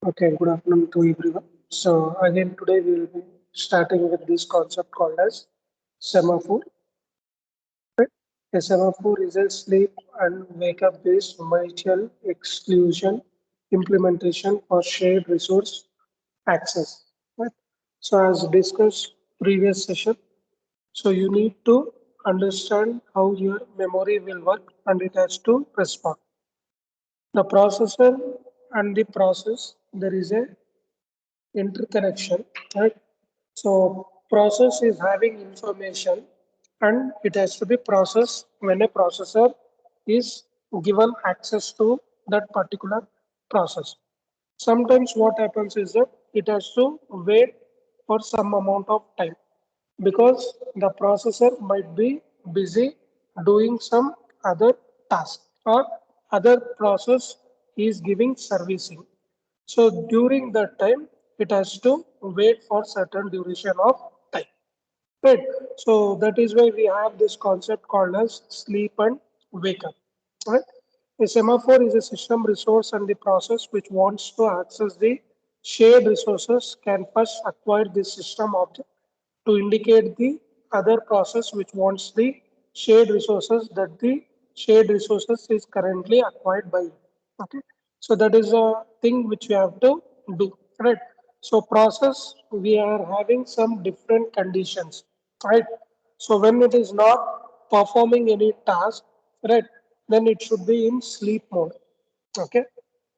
Okay, good afternoon to everyone. So again, today we will be starting with this concept called as semaphore. Right? A semaphore is a sleep and wake up based mutual exclusion implementation for shared resource access. Right? So as discussed previous session, so you need to understand how your memory will work and it has to respond. The processor and the process, there is a interconnection, right? So process is having information and it has to be processed when a processor is given access to that particular process. Sometimes what happens is that it has to wait for some amount of time because the processor might be busy doing some other task or other process is giving servicing. So during that time, it has to wait for certain duration of time. Right. So that is why we have this concept called as sleep and wake up. Right. A semaphore is a system resource and the process which wants to access the shared resources can first acquire this system object to indicate the other process which wants the shared resources that the shared resources is currently acquired by. Okay. So that is a thing which we have to do. Right. So process, we are having some different conditions, right? So when it is not performing any task, right, then it should be in sleep mode. Okay.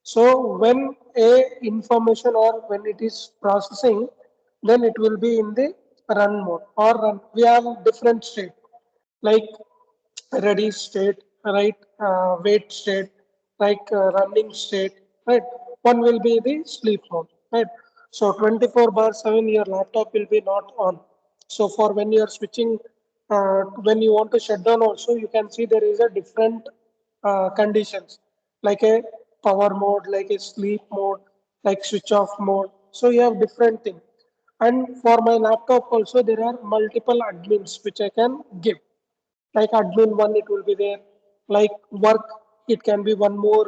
So when a information or when it is processing, then it will be in the run mode or run. We have different state like ready state, right? Wait state, like running state, right? One will be the sleep mode, right? So 24 bar 7, your laptop will be not on. So for when you are switching, when you want to shut down also, you can see there is a different conditions like a power mode, like a sleep mode, like switch off mode. So you have different thing. And for my laptop also, there are multiple admins which I can give like admin one it will be there like work it can be one more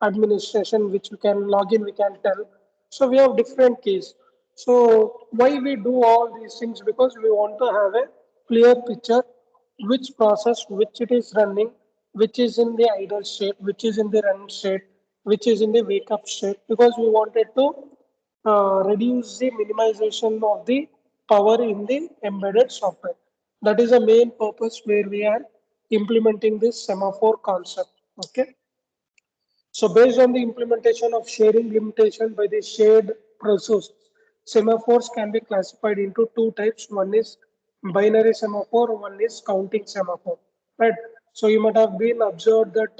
administration which you can log in we can tell so we have different keys so why we do all these things because we want to have a clear picture which process which it is running which is in the idle state which is in the run state which is in the wake up state because we wanted to reduce the minimization of the power in the embedded software. That is the main purpose where we are implementing this semaphore concept. Okay. So based on the implementation of sharing limitation by the shared resource, semaphores can be classified into two types. One is binary semaphore, one is counting semaphore. Right. So you might have been observed that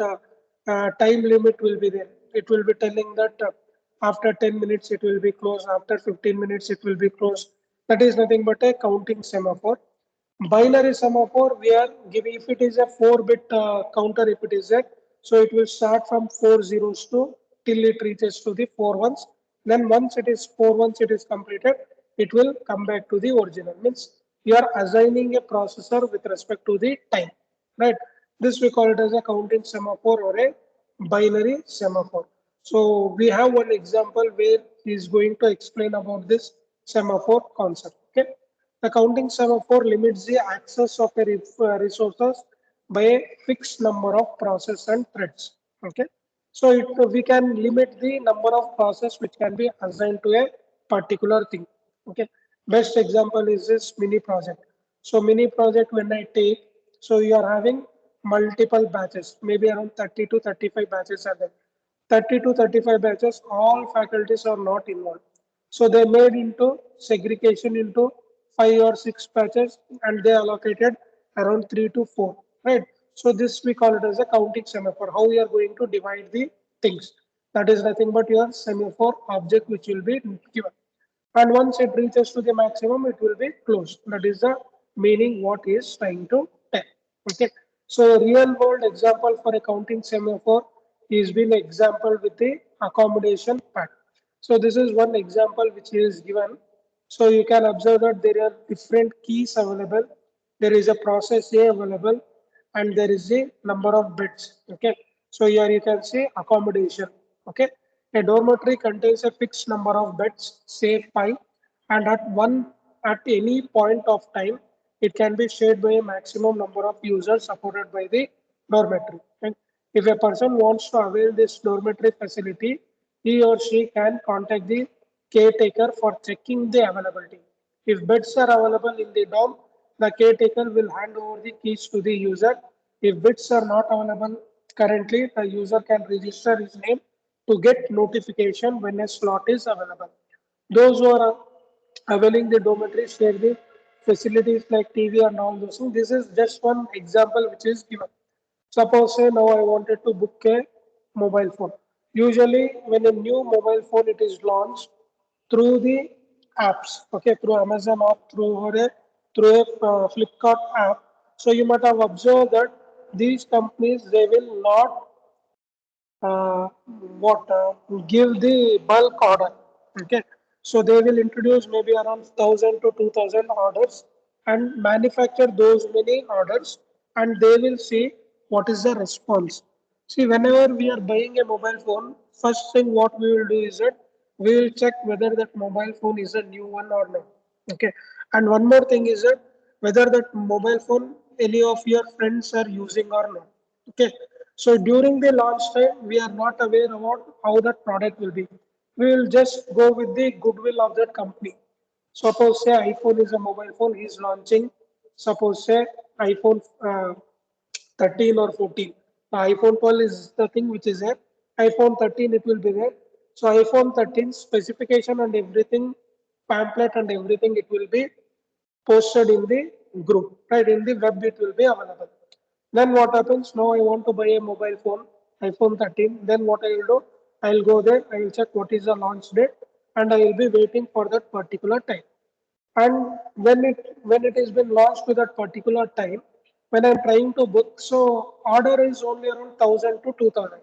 time limit will be there. It will be telling that after 10 minutes it will be closed, after 15 minutes it will be closed. That is nothing but a counting semaphore. Binary semaphore, we are giving if it is a 4-bit counter, if it is a so it will start from 4 zeros to till it reaches to the 4 ones. Then once it is 4 ones, it is completed, it will come back to the original. Means you are assigning a processor with respect to the time, right? This we call it as a counting semaphore or a binary semaphore. So we have one example where he is going to explain about this semaphore concept. Okay. The counting semaphore limits the access of a resources by a fixed number of process and threads. Okay. So we can limit the number of process which can be assigned to a particular thing. Okay. Best example is this mini project. So mini project when I take, so you are having multiple batches, maybe around 30 to 35 batches are there. 30 to 35 batches, all faculties are not involved. So they made into segregation into 5 or 6 batches and they allocated around 3 to 4, right? So this we call it as a counting semaphore. How we are going to divide the things. That is nothing but your semaphore object which will be given. And once it reaches to the maximum, it will be closed. That is the meaning what he is trying to tell. Okay. So real world example for a counting semaphore is been example with the accommodation pack. So this is one example which is given. So you can observe that there are different keys available. There is a process A available and there is a number of bits. Okay. So here you can say accommodation. Okay. A dormitory contains a fixed number of beds, say 5, and at any point of time, it can be shared by a maximum number of users supported by the dormitory. And if a person wants to avail this dormitory facility, he or she can contact the caretaker for checking the availability. If beds are available in the dorm, the caretaker will hand over the keys to the user. If beds are not available currently, the user can register his name to get notification when a slot is available. Those who are availing the dormitory share the facilities like TV and all those things. This is just one example which is given. Suppose say now I wanted to book a mobile phone. Usually when a new mobile phone it is launched through the apps, okay, through Amazon app, through a Flipkart app. So you might have observed that these companies they will not uh, what give the bulk order. Okay, so they will introduce maybe around 1,000 to 2,000 orders and manufacture those many orders, and they will see what is the response. See, whenever we are buying a mobile phone, first thing what we will do is that we will check whether that mobile phone is a new one or not. Okay, and one more thing is that whether that mobile phone any of your friends are using or not. Okay, so during the launch time, we are not aware about how that product will be. We will just go with the goodwill of that company. Suppose say iPhone is a mobile phone, he is launching. Suppose say iPhone 13 or 14. iPhone 12 is the thing which is there. iPhone 13 it will be there. So iPhone 13 specification and everything, pamphlet and everything, it will be posted in the group, right? In the web, it will be available. Then what happens? Now I want to buy a mobile phone, iPhone 13. Then what I will do? I will go there, I will check what is the launch date, and I will be waiting for that particular time. And when it has been launched to that particular time, when I'm trying to book, so order is only around 1,000 to 2,000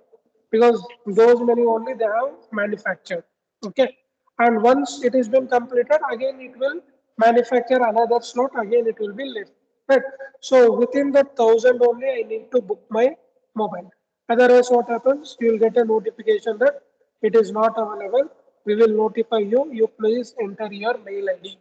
because those many only they have manufactured. Okay, and once it has been completed, again it will manufacture another slot. Again it will be left. Right. So within that 1,000 only, I need to book my mobile. Otherwise, what happens? You will get a notification that it is not available. We will notify you. You please enter your mail ID.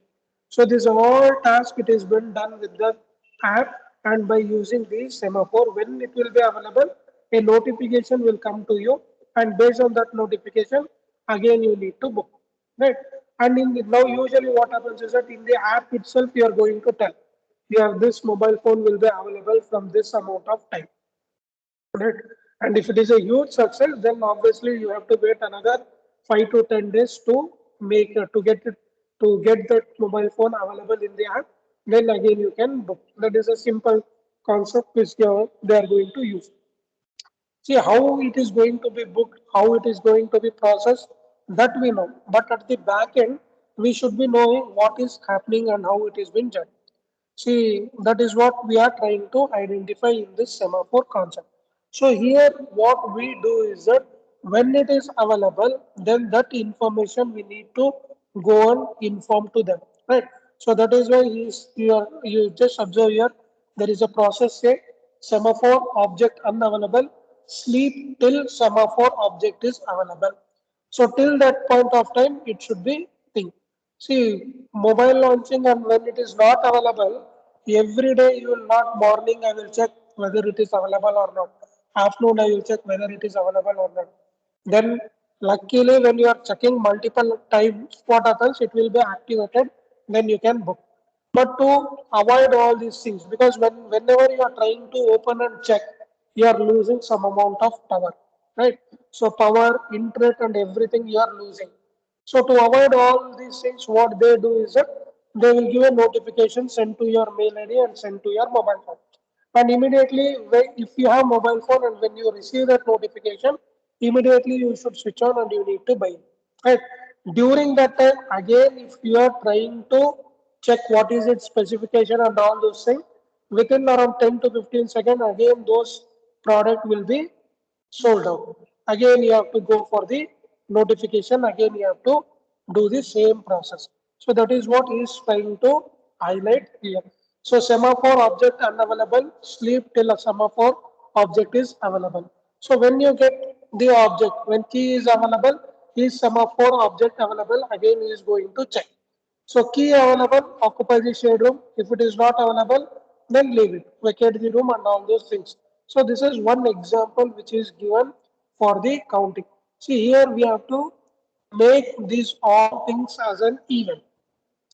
So this whole task it is been done with the app and by using the semaphore. When it will be available, a notification will come to you, and based on that notification, again you need to book. Right. And now usually what happens is that in the app itself you are going to tell you have this mobile phone will be available from this amount of time. Right. And if it is a huge success, then obviously you have to wait another 5 to 10 days to make to get that mobile phone available in the app. Then again you can book. That is a simple concept which they are going to use. See how it is going to be booked, how it is going to be processed, that we know. But at the back end, we should be knowing what is happening and how it is being done. See, that is what we are trying to identify in this semaphore concept. So here what we do is that when it is available, then that information we need to go and inform to them, right? So that is why you just observe here, there is a process say semaphore object unavailable, sleep till semaphore object is available. So till that point of time, it should be thing. See, mobile launching and when it is not available, every day you will not morning I will check whether it is available or not. Afternoon I will check whether it is available or not. Then luckily when you are checking multiple times, what happens? It will be activated, then you can book. But to avoid all these things, because whenever you are trying to open and check, you are losing some amount of power, right? So power, internet, and everything you are losing. So to avoid all these things, what they do is that they will give a notification sent to your mail ID and sent to your mobile phone. And immediately, if you have mobile phone and when you receive that notification, immediately you should switch on and you need to buy. Right. During that time, again, if you are trying to check what is its specification and all those things, within around 10 to 15 seconds, again those product will be sold out. Again, you have to go for the notification. Again, you have to do the same process. So that is what he is trying to highlight here. So semaphore object unavailable, sleep till a semaphore object is available. So when you get the object, when key is available, Is semaphore object available? Again, he is going to check. So key available, occupy the shared room. If it is not available, then leave it, vacate the room and all those things. So this is one example which is given for the counting. See here we have to make these all things as an event.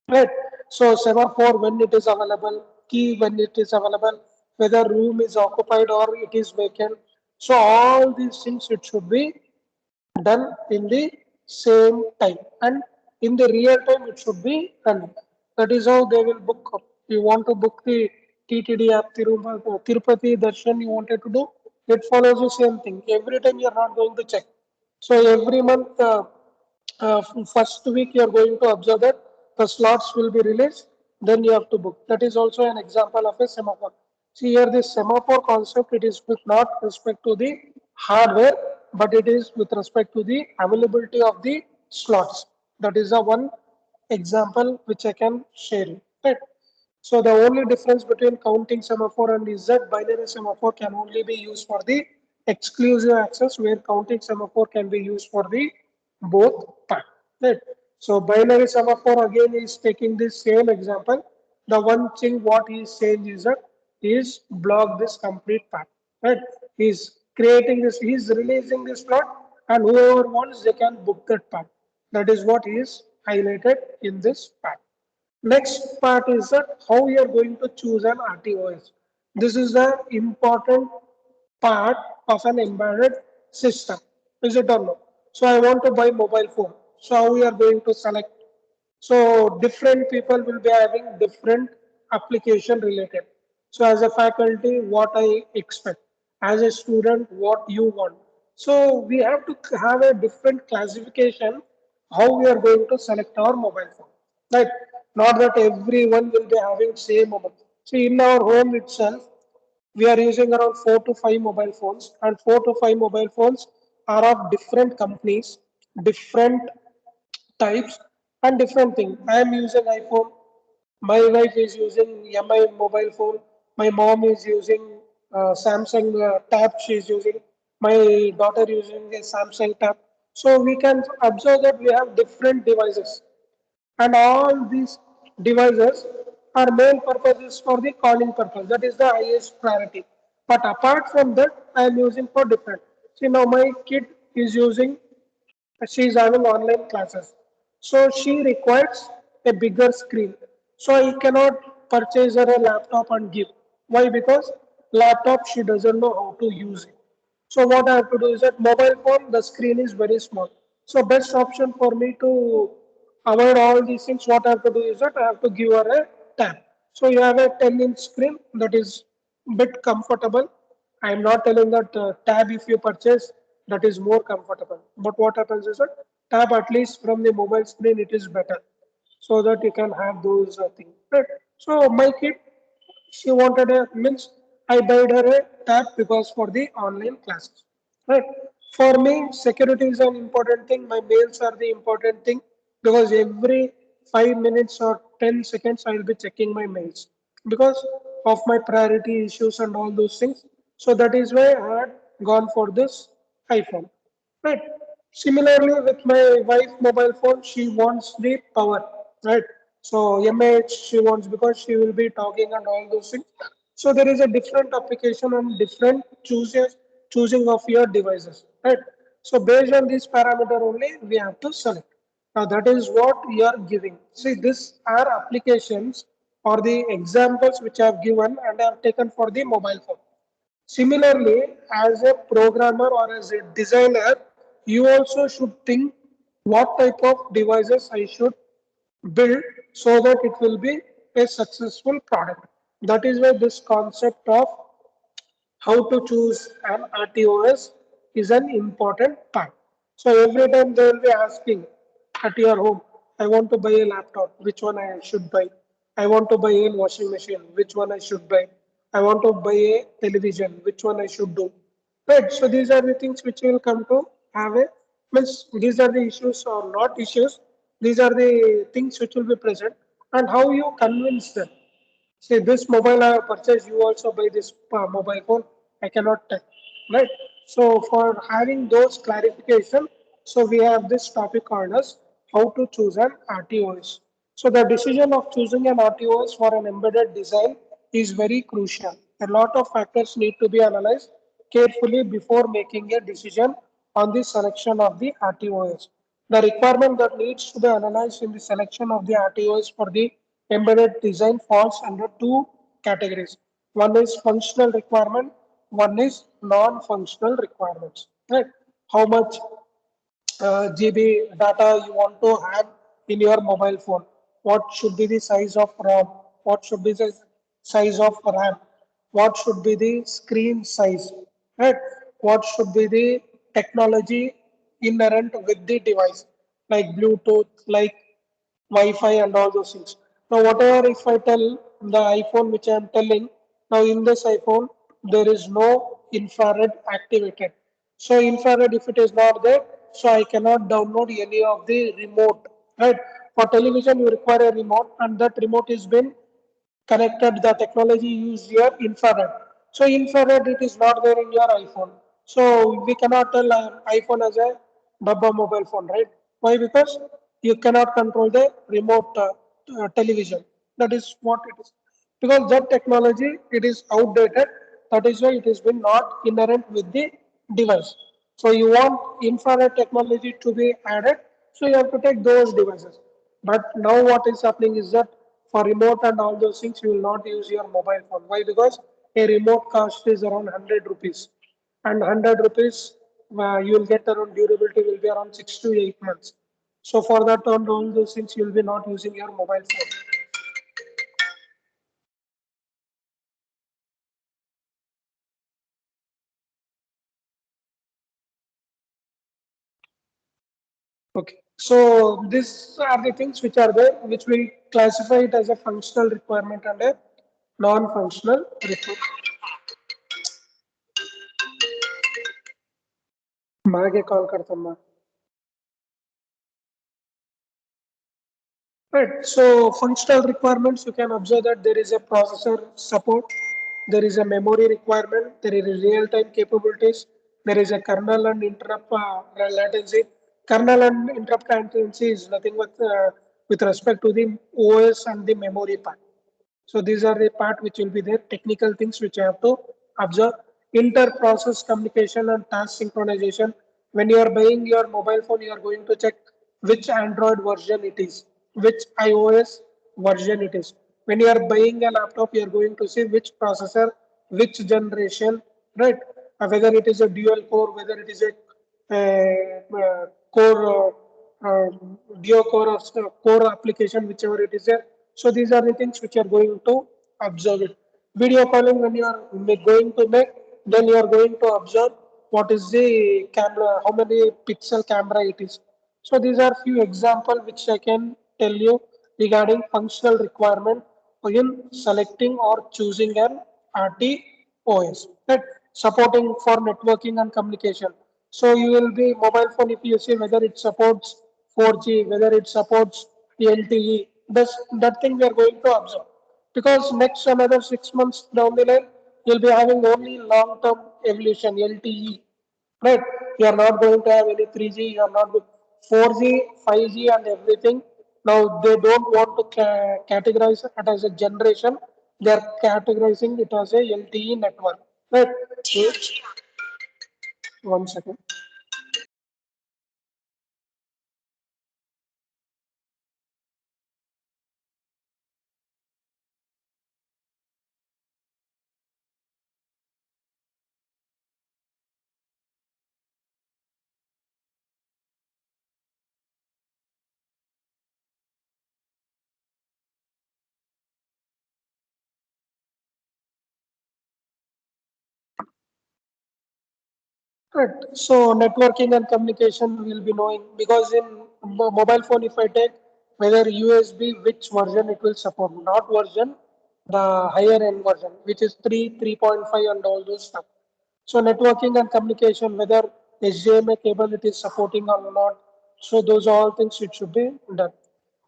Right. So semaphore when it is available, key when it is available, whether room is occupied or it is vacant. So all these things it should be done in the same time and in the real time it should be running. That is how they will book up. You want to book the TTD app Tirupati Darshan you wanted to do, it follows the same thing. Every time you are not going to check. So every month, first week you are going to observe that the slots will be released, then you have to book. That is also an example of a semaphore. See here, this semaphore concept, it is with not respect to the hardware, but it is with respect to the availability of the slots. That is the one example which I can share you. Right. So the only difference between counting semaphore and Z binary semaphore can only be used for the exclusive access, where counting semaphore can be used for the both part. Right. So binary semaphore again is taking this same example. The one thing what he is saying is that is block this complete path. Right. He's creating this, he's releasing this plot, and whoever wants they can book that part. That is what is highlighted in this part. Next part is that how we are going to choose an RTOS. This is the important part of an embedded system. Is it or no? So I want to buy mobile phone. So how we are going to select? So different people will be having different application related. So as a faculty, what I expect. As a student, what you want. So we have to have a different classification how we are going to select our mobile phone. Right? Not that everyone will be having same mobile. See, in our home itself, we are using around 4 to 5 mobile phones, and 4 to 5 mobile phones are of different companies, different types, and different thing. I am using iPhone. My wife is using MI mobile phone. My mom is using Samsung tab. She is using. My daughter using a Samsung tab. So we can observe that we have different devices, and all these devices are main purpose is for the calling purpose. That is the highest priority. But apart from that, I am using for different. See now my kid is using, she is having online classes. So she requires a bigger screen. So I cannot purchase her a laptop and give. Why? Because laptop she doesn't know how to use it. So what I have to do is that mobile phone, the screen is very small. So best option for me to avoid all these things, what I have to do is that I have to give her a tab. So you have a 10-inch screen that is bit comfortable. I am not telling that tab if you purchase that is more comfortable. But what happens is that tab at least from the mobile screen it is better, so that you can have those things. Right. So my kid, she wanted a means I bought her a tab because for the online classes. Right. For me, security is an important thing. My mails are the important thing because every 5 minutes or 10 seconds I will be checking my mails because of my priority issues and all those things. So that is why I had gone for this iPhone. Right. Similarly, with my wife mobile phone, she wants the power. Right. So MAH she wants because she will be talking and all those things. So there is a different application and different choosing of your devices. Right. So based on this parameter only, we have to select. Now that is what we are giving. See, these are applications or the examples which I have given and I have taken for the mobile phone. Similarly, as a programmer or as a designer, you also should think what type of devices I should build so that it will be a successful product. That is why this concept of how to choose an RTOS is an important part. So every time they will be asking at your home, I want to buy a laptop, which one I should buy? I want to buy a washing machine, which one I should buy? I want to buy a television, which one I should do? Right. So these are the things which will come to have a means these are the issues or not issues. These are the things which will be present and how you convince them. See, this mobile I have purchased, you also buy this mobile phone. I cannot tell, right? So for having those clarification, So we have this topic called as how to choose an RTOS. So the decision of choosing an RTOS for an embedded design is very crucial. A lot of factors need to be analyzed carefully before making a decision on the selection of the RTOS. The requirement that needs to be analyzed in the selection of the RTOS for the embedded design falls under two categories. One is functional requirement, one is non-functional requirements. Right? How much GB data you want to have in your mobile phone? What should be the size of ROM? What should be the size of RAM? What should be the screen size? Right? What should be the technology inherent with the device, like Bluetooth, like Wi-Fi and all those things. Now, whatever if I tell the iPhone which I am telling, now in this iPhone, there is no infrared activated. So infrared, if it is not there, so I cannot download any of the remote, right? For television, you require a remote and that remote is been connected the technology used here infrared. So infrared it is not there in your iPhone. So we cannot tell iPhone as a Baba mobile phone, right? Why? Because you cannot control the remote television. That is what it is. Because that technology it is outdated. That is why it has been not inherent with the device. So you want infrared technology to be added. So you have to take those devices. But now what is happening is that for remote and all those things, you will not use your mobile phone. Why? Because a remote cost is around 100 rupees. And 100 rupees, you will get around durability will be around 6 to 8 months. So for that and all those things, you will be not using your mobile phone. Okay. So these are the things which are there, which we classify it as a functional requirement and a non-functional requirement. मागे call करता हूँ मैं. Right. So functional requirements, you can observe that there is a processor support, there is a memory requirement, there is real-time capabilities, there is a kernel and interrupt latency. Kernel and interrupt latency is nothing with respect to the OS and the memory part. So these are the part which will be there, technical things which you have to observe. Inter-process communication and task synchronization. When you are buying your mobile phone, you are going to check which Android version it is, which iOS version it is. When you are buying a laptop, you are going to see which processor, which generation, right? Whether it is a dual core, whether it is a core Geo core or core application, whichever it is there. So these are the things which are going to observe it. Video calling when you are going to make, then you are going to observe what is the camera, how many pixel camera it is. So these are few example which I can tell you regarding functional requirement in selecting or choosing an RTOS. Right? Supporting for networking and communication. So you will be mobile phone if you see whether it supports 4G, whether it supports LTE. That thing we are going to observe. Because next another 6 months down the line, you'll be having only long-term evolution, LTE. Right? You are not going to have any 3G, you are not going 4G, 5G and everything. Now they don't want to categorize it as a generation. They are categorizing it as a LTE network. Right? So, 1 second. Right. So networking and communication will be knowing because in mobile phone, if I take whether USB, which version it will support, not version, the higher end version, which is 3, 3.5 and all those stuff. So networking and communication, whether HDMI cable it is supporting or not. So those are all things which should be done.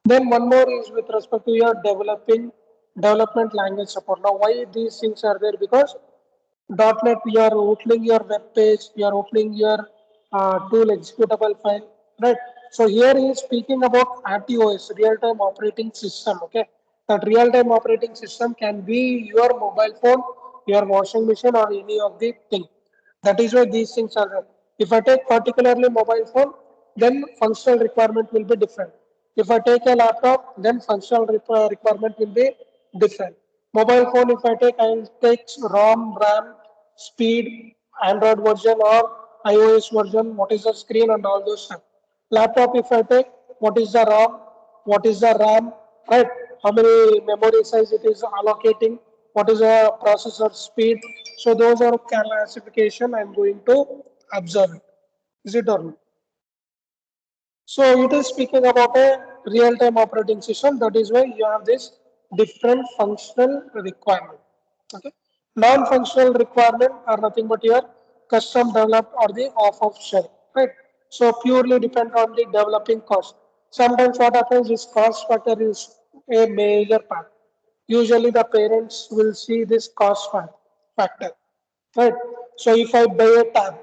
Then one more is with respect to your development language support. Now why these things are there? Because .NET, you are opening your web page, you are opening your tool executable file, right? So here he is speaking about RTOS, real-time operating system. Okay, that real-time operating system can be your mobile phone, your washing machine, or any of the thing. That is why these things are there. If I take particularly mobile phone, then functional requirement will be different. If I take a laptop, then functional requirement will be different. Mobile phone, if I take, I will take ROM, RAM, speed, Android version or iOS version, what is the screen and all those stuff. Laptop, if I take, what is the ROM, what is the RAM, right? How many memory size it is allocating, what is the processor speed. So those are classification I'm going to observe it. Is it or not? So it is speaking about a real-time operating system. That is why you have this different functional requirement. Okay. Non-functional requirement are nothing but your custom developed or the off-of shelf. Right. So purely depend on the developing cost. Sometimes what happens is cost factor is a major part. Usually the parents will see this factor. Right. So if I buy a tab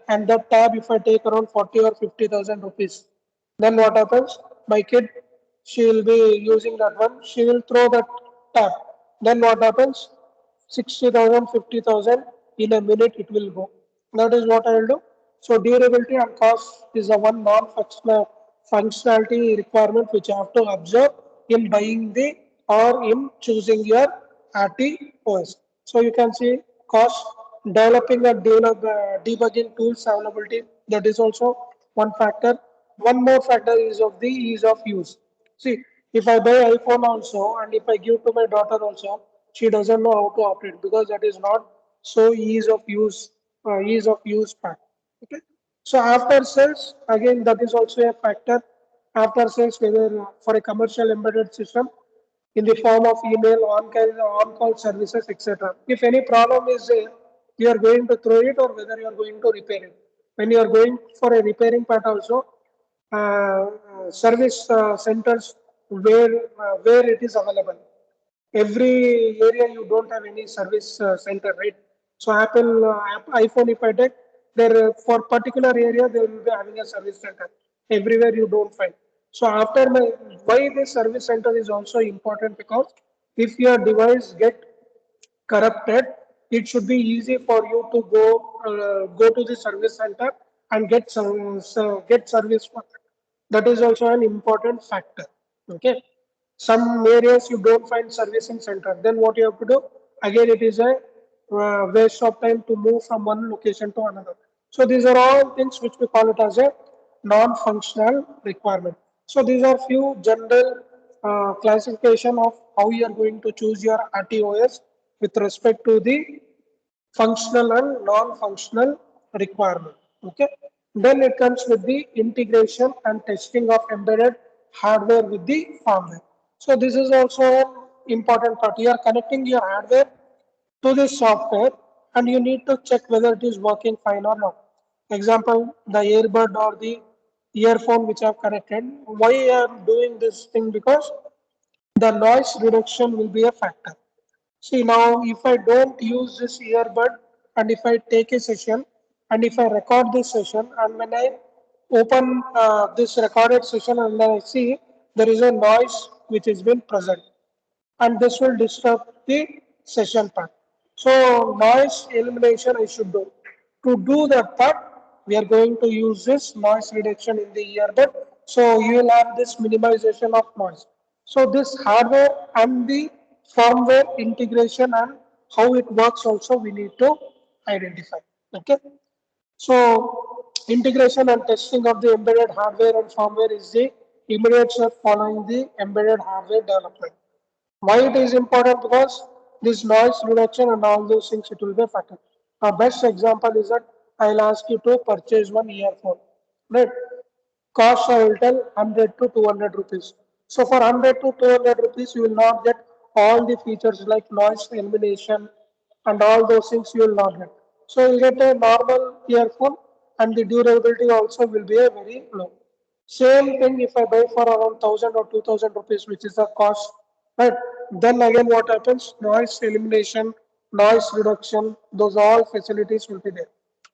and that tab if I take around 40 or 50,000 rupees, then what happens? My kid, she will be using that one. She will throw that tab. Then what happens? 60,000, 50,000 in a minute it will go. That is what I will do. So durability and cost is a one non-functional functionality requirement which you have to observe in buying the or in choosing your RTOS. So you can see cost, developing and debugging tools availability. That is also one factor. One more factor is of the ease of use. See, if I buy iPhone also and if I give to my daughter also, she doesn't know how to operate because that is not so ease of use part. Okay. So after sales, again that is also a factor. After sales, whether for a commercial embedded system, in the form of email, on-call services, etc. If any problem is there, you are going to throw it or whether you are going to repair it. When you are going for a repairing part also, service centers where it is available. Every area you don't have any service center, right? So iPhone, if I take, there for particular area they will be having a service center. Everywhere you don't find. So why this service center is also important because if your device get corrupted, it should be easy for you to go to the service center and get service for it. That is also an important factor. Okay, some areas you don't find servicing center. Then what you have to do? Again, it is a waste of time to move from one location to another. So these are all things which we call it as a non-functional requirement. So these are few general classification of how you are going to choose your RTOS with respect to the functional and non-functional requirement. Okay. Then it comes with the integration and testing of embedded hardware with the firmware. So this is also an important part. You are connecting your hardware to this software and you need to check whether it is working fine or not. Example, the earbud or the earphone which I have connected. Why I am doing this thing? Because the noise reduction will be a factor. See now, if I don't use this earbud and if I take a session and if I record this session and when I open this recorded session and then I see there is a noise which has been present and this will disturb the session part. So noise elimination I should do. To do that part, we are going to use this noise reduction in the earbud. So you will have this minimization of noise. So this hardware and the firmware integration and how it works also we need to identify. Okay. So integration and testing of the embedded hardware and firmware is the immediate step following the embedded hardware development. Why it is important? Because this noise reduction and all those things it will be a factor. A best example is that I'll ask you to purchase one earphone. Right? Cost I will tell 100 to 200 rupees. So for 100 to 200 rupees, you will not get all the features like noise elimination and all those things you will not get. So you'll get a normal earphone and the durability also will be a very low. Same thing if I buy for around 1000 or 2000 rupees, which is the cost, right? Then again, what happens? Noise elimination, noise reduction, those all facilities will be there,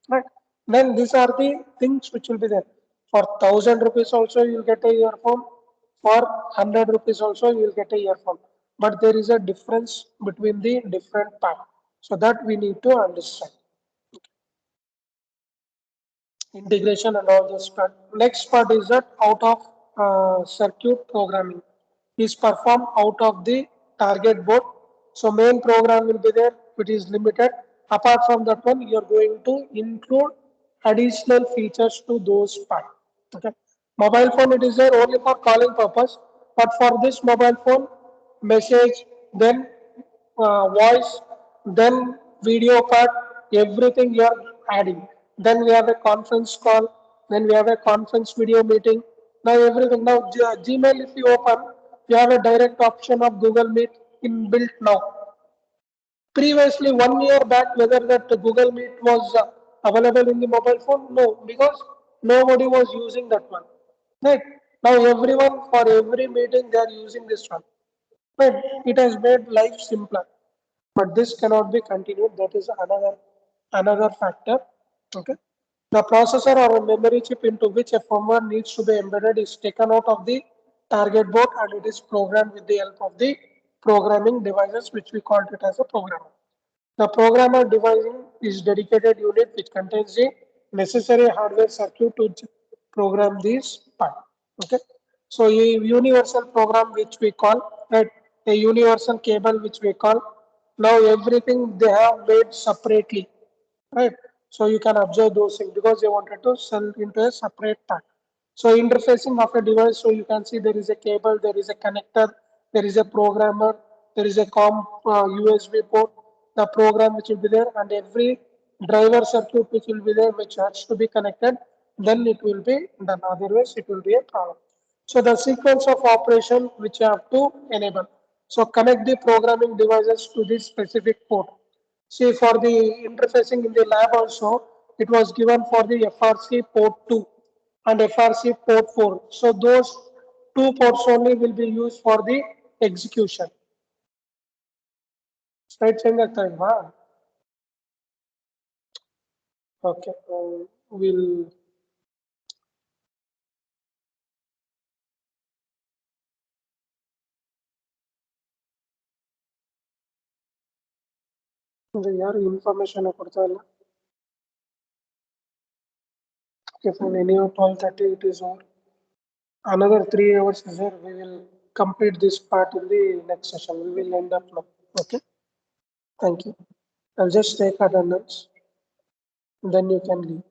right? Then these are the things which will be there. For 1,000 rupees also you will get a earphone. For 100 rupees also you will get a earphone. But there is a difference between the different pack. So that we need to understand. Integration and all this part. Next part is that out of circuit programming is performed out of the target board. So main program will be there, it is limited. Apart from that one, you are going to include additional features to those part. Okay. Mobile phone it is there only for calling purpose, but for this mobile phone, message, then voice, then video part, everything you are adding. Then we have a conference call, then we have a conference video meeting. Now everything. Now Gmail, if you open, you have a direct option of Google Meet inbuilt now. Previously, 1 year back, whether that Google Meet was available in the mobile phone, no, because nobody was using that one. Right now, everyone for every meeting they are using this one. Right, it has made life simpler, but this cannot be continued. That is another factor. Okay, the processor or a memory chip into which a firmware needs to be embedded is taken out of the target board and it is programmed with the help of the programming devices, which we call it as a programmer. The programmer devising is dedicated unit which contains the necessary hardware circuit to program these part. Okay. So a universal program which we call right, a universal cable which we call. Now everything they have made separately, right? So you can observe those things because they wanted to sell into a separate pack. So interfacing of a device, so you can see there is a cable, there is a connector, there is a programmer, there is a USB port, the program which will be there, and every driver circuit which will be there, which has to be connected, then it will be done. Otherwise, it will be a problem. So the sequence of operation which you have to enable. So connect the programming devices to this specific port. See, for the interfacing in the lab also, it was given for the FRC port 2 and FRC port 4. So those two ports only will be used for the execution. Right, change time, huh? Okay, we'll यार information ಕೊಡ್ತಾ ಇಲ್ಲ. Okay, fine. Anyhow, 12:30 it is over. Another 3 hours is there. We will complete this part in the next session. We will end up now. Okay, thank you. I'll just take attendance. Then you can leave.